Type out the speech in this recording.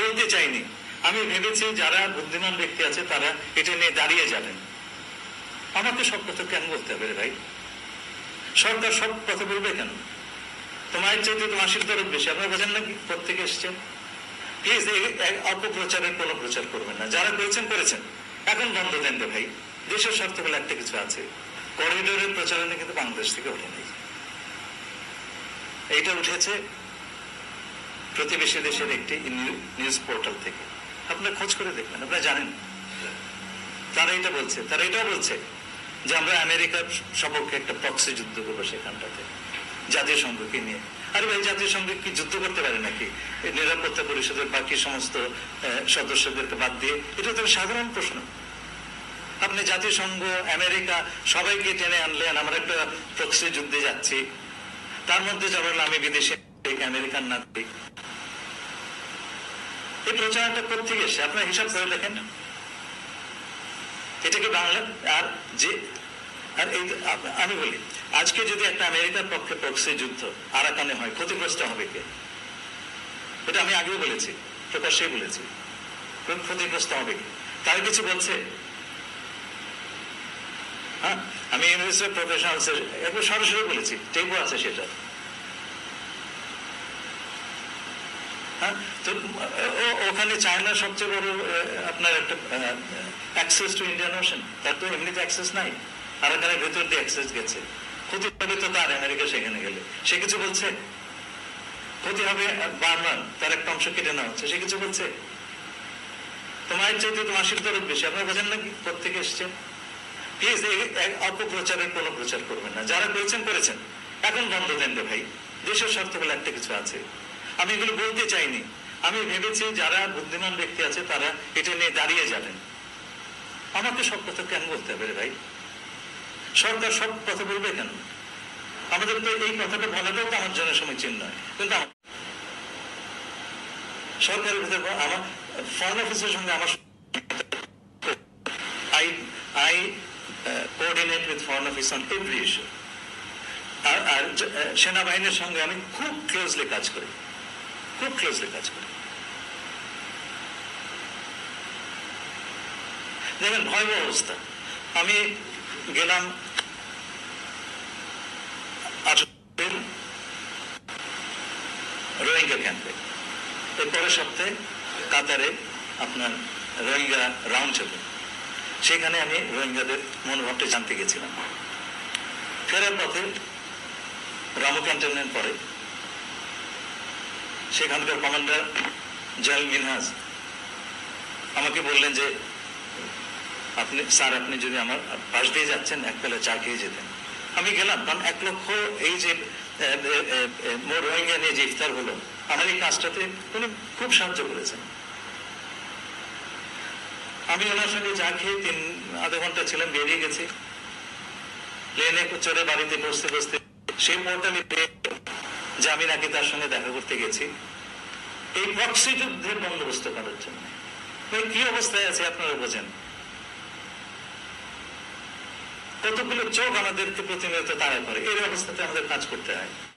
বলতে চাইনি, আমি ভেবেছি যারা বুদ্ধিমান ব্যক্তি আছে তারা এটা নিয়ে দাঁড়িয়ে যাবেন। আমাকে সব কথা কেন বলতে হবে রে ভাই? সরকার সব কথা বলবে কেন? তোমার চাইতে তো 80 দরদ বেশি, আপনারা বোঝেন নাকি? প্রত্যেকে এসছেন, প্লিজ অপপ্রচারের কোনো প্রচার করবেন না। যারা করেছেন করেছেন, এখন বন্ধ দেন রে ভাই। দেশের স্বার্থ বলে একটা কিছু আছে। করিডোরের প্রচারণে কিন্তু বাংলাদেশ থেকে ওঠে নাই, এইটা উঠেছে প্রতিবেশী দেশের একটি নিউজ পোর্টাল থেকে। আপনারা খোঁজ করে দেখবেন, আপনারা জানেন। তারা এটা বলছে, তারা এটাও বলছে যে আমরা আমেরিকার সপক্ষে একটা প্রক্সি যুদ্ধ করবো সেখানটাতে জাতীয় সংঘকে নিয়ে। আরে ভাই, জাতীয় সংঘ কি যুদ্ধ করতে পারে নাকি নিরাপত্তা পরিষদের বাকি সমস্ত সদস্যদেরকে বাদ দিয়ে? এটা তো সাধারণ প্রশ্ন। আপনি জাতীয় সংঘ, আমেরিকা সবাইকে টেনে আনলেন, আমরা একটা প্রক্সি যুদ্ধে যাচ্ছি, তার মধ্যে যাবেন আমি বিদেশে আমেরিকান নাগরিক। এই প্রচারণাটা কোথেকে এসে আপনার হিসাব করে দেখেন। এটা কি বাংলা? আর যে আর এই আমি বলি, আজকে যদি একটা আমেরিকার পক্ষে প্রক্সি যুদ্ধ আরাকানে হয়, ক্ষতিগ্রস্ত হবে কে? এটা আমি আগেও বলেছি, প্রকাশ্যেই বলেছি, ক্ষতিগ্রস্ত হবে কে? তার কিছু বলছে? হ্যাঁ, আমি ইউনিভার্সিটি প্রফেশনালস একবার সরাসরি বলেছি, টেপও আছে সেটা। হ্যাঁ, তো ওখানে চায়নার সবচেয়ে বড় আপনার একটা অ্যাক্সেস টু ইন্ডিয়ান ওশান, তার তো এমনিতে অ্যাক্সেস নাই, আরাকানের ভেতর দিয়ে অ্যাক্সেস গেছে। ক্ষতি হবে তো তার আমেরিকা সেখানে গেলে, সে কিছু বলছে? ক্ষতি হবে বার্মার, তার একটা অংশ কেটে নেওয়া হচ্ছে, সে কিছু বলছে? তোমার চাইতে তো 80 দরদ বেশি, আপনারা বোঝেন নাকি? প্রত্যেকে এসছেন, প্লিজ অপপ্রচারের কোনো প্রচার করবেন না। যারা করেছেন করেছেন, এখন বন্ধ দেন রে ভাই। দেশের স্বার্থ বলে একটা কিছু আছে। আমি এগুলো বলতে চাইনি, আমি ভেবেছি যারা বুদ্ধিমান ব্যক্তি আছে তারা এটা নিয়ে দাঁড়িয়ে যাবেন। আমাকে সব কথা কেন বলতে হবে রে ভাই? সরকার সব কথা বলবে কেন? আমাদের তো এই কথাটা বলাটাও তো আমার জন্য সমীচীন নয়। কিন্তু সরকারের ভিতরে আমার ফরেন অফিসের সঙ্গে আমার I coordinate with foreign office on every issue. আর সেনাবাহিনীর সঙ্গে আমি খুব ক্লোজলি কাজ করি, খুব ক্লোজলি কাজ করি। দেখেন ভয়াবহ অবস্থা। আমি গেলাম রোহিঙ্গা ক্যাম্পে, এর পরের সপ্তাহে কাতারে আপনার রোহিঙ্গা রাউন্ড টেবল, সেখানে আমি রোহিঙ্গাদের মনোভাবটা জানতে গেছিলাম। ফেরার পথে রামু ক্যান্টনমেন্ট পরে সেখানকার কমান্ডার জাল মিনহাজ আমাকে বললেন যে আপনি স্যার, আপনি যদি আমার পাশ দিয়ে যাচ্ছেন এক বেলা চা খেয়ে যেতেন। আমি গেলাম, কারণ 1 লক্ষ এই যে রোহিঙ্গা নিয়ে যে ইফতার হলো, আমার এই কাজটাতে উনি খুব সাহায্য করেছেন। আমি ওনার সঙ্গে চা খেয়ে আধা ঘন্টা ছিলাম, বেরিয়ে গেছি। প্লেনে চড়ে বাড়িতে বসতে বসতে সেই পোর্টালে পেয়ে যে আমি নাকি তার সঙ্গে দেখা করতে গেছি এই প্রক্সি যুদ্ধের বন্দোবস্ত করার জন্য। কি অবস্থায় আছে আপনারা বোঝেন। কতগুলো চোখ আমাদেরকে প্রতিনিয়ত তাড়া করে, এই অবস্থাতে আমাদের কাজ করতে হয়।